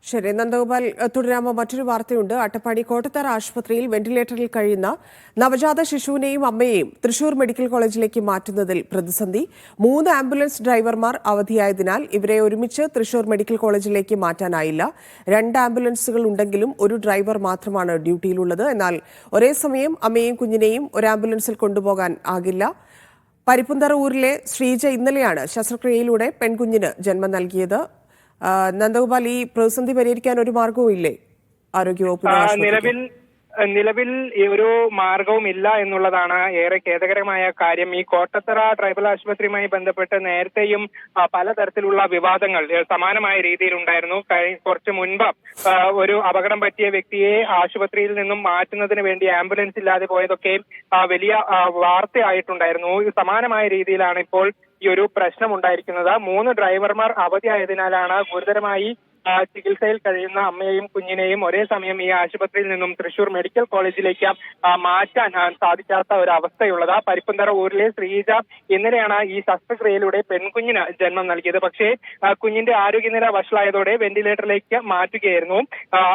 ശരി, നന്ദഗോപാൽ തുടരാമോ? മറ്റൊരു വാർത്തയുണ്ട്. അട്ടപ്പാടി കോട്ടത്തറ ആശുപത്രിയിൽ വെന്റിലേറ്ററിൽ കഴിയുന്ന നവജാത ശിശുവിനെയും അമ്മയെയും തൃശൂർ മെഡിക്കൽ കോളേജിലേക്ക് മാറ്റുന്നതിൽ പ്രതിസന്ധി. 3 ആംബുലൻസ് ഡ്രൈവർമാർ അവധിയായതിനാൽ ഇവരെ ഒരുമിച്ച് തൃശൂർ മെഡിക്കൽ കോളേജിലേക്ക് മാറ്റാനായില്ല. 2 ആംബുലൻസുകൾ ഉണ്ടെങ്കിലും ഒരു ഡ്രൈവർ മാത്രമാണ് ഡ്യൂട്ടിയിലുള്ളത്. എന്നാൽ ഒരേ സമയം അമ്മയെയും കുഞ്ഞിനെയും ഒരു ആംബുലൻസിൽ കൊണ്ടുപോകാൻ ആകില്ല. പരിപ്പുന്തറ ഊരിലെ ശ്രീജ ഇന്നലെയാണ് ശസ്ത്രക്രിയയിലൂടെ പെൺകുഞ്ഞിന് ജന്മം നൽകിയത്. നന്ദഗോപാൽ, ഈ പ്രതിസന്ധി പരിഹരിക്കാൻ ഒരു മാർഗവും ഇല്ലേ ആരോഗ്യവകുപ്പിന്? നിലവിൽ ഒരു മാർഗവും ഇല്ല എന്നുള്ളതാണ് ഏറെ ഖേദകരമായ കാര്യം. ഈ കോട്ടത്തറ ട്രൈബൽ ആശുപത്രിയുമായി ബന്ധപ്പെട്ട് നേരത്തെയും പലതരത്തിലുള്ള വിവാദങ്ങൾ സമാനമായ രീതിയിൽ ഉണ്ടായിരുന്നു. കുറച്ചു മുൻപ് ഒരു അപകടം പറ്റിയ വ്യക്തിയെ ആശുപത്രിയിൽ നിന്നും മാറ്റുന്നതിന് വേണ്ടി ആംബുലൻസ് ഇല്ലാതെ പോയതൊക്കെ വലിയ വാർത്തയായിട്ടുണ്ടായിരുന്നു. സമാനമായ രീതിയിലാണ് ഇപ്പോൾ ഈ ഒരു പ്രശ്നം ഉണ്ടായിരിക്കുന്നത്. 3 ഡ്രൈവർമാർ അവധിയായതിനാലാണ് ഗുരുതരമായി ചികിത്സയിൽ കഴിയുന്ന അമ്മയെയും കുഞ്ഞിനെയും ഒരേ സമയം ഈ ആശുപത്രിയിൽ നിന്നും തൃശൂർ മെഡിക്കൽ കോളേജിലേക്ക് മാറ്റാൻ സാധിക്കാത്ത ഒരു അവസ്ഥയുള്ളത്. പരിപ്പുന്തറ ഊരിലെ ശ്രീജ ഇന്നലെയാണ് ഈ ശസ്ത്രക്രിയയിലൂടെ പെൺകുഞ്ഞിന് ജന്മം നൽകിയത്. പക്ഷേ കുഞ്ഞിന്റെ ആരോഗ്യനില വഷളായതോടെ വെന്റിലേറ്ററിലേക്ക് മാറ്റുകയായിരുന്നു.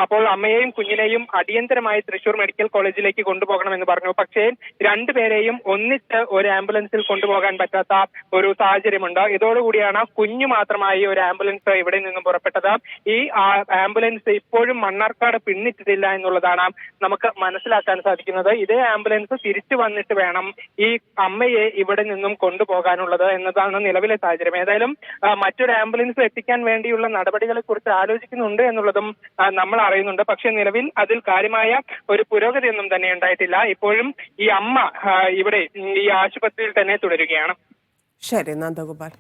അപ്പോൾ അമ്മയെയും കുഞ്ഞിനെയും അടിയന്തരമായി തൃശൂർ മെഡിക്കൽ കോളേജിലേക്ക് കൊണ്ടുപോകണമെന്ന് പറഞ്ഞു. പക്ഷേ രണ്ടുപേരെയും ഒന്നിച്ച് ഒരു ആംബുലൻസിൽ കൊണ്ടുപോകാൻ പറ്റാത്ത ഒരു സാഹചര്യമുണ്ട്. ഇതോടുകൂടിയാണ് കുഞ്ഞു മാത്രമായി ഒരു ആംബുലൻസ് ഇവിടെ നിന്നും പുറപ്പെട്ടത്. ഈ ആംബുലൻസ് ഇപ്പോഴും മണ്ണാർക്കാട് പിന്നിട്ടിട്ടില്ല എന്നുള്ളതാണ് നമുക്ക് മനസ്സിലാക്കാൻ സാധിക്കുന്നത്. ഇതേ ആംബുലൻസ് തിരിച്ചു വന്നിട്ട് വേണം ഈ അമ്മയെ ഇവിടെ നിന്നും കൊണ്ടുപോകാനുള്ളത് എന്നതാണ് നിലവിലെ സാഹചര്യം. ഏതായാലും മറ്റൊരു ആംബുലൻസ് എത്തിക്കാൻ വേണ്ടിയുള്ള നടപടികളെ കുറിച്ച് ആലോചിക്കുന്നുണ്ട് എന്നുള്ളതും നമ്മൾ അറിയുന്നുണ്ട്. പക്ഷേ നിലവിൽ അതിൽ കാര്യമായ ഒരു പുരോഗതിയൊന്നും തന്നെ ഉണ്ടായിട്ടില്ല. ഇപ്പോഴും ഈ അമ്മ ഇവിടെ ഈ ആശുപത്രിയിൽ തന്നെ തുടരുകയാണ്. ശരി, നന്ദഗോപാൽ.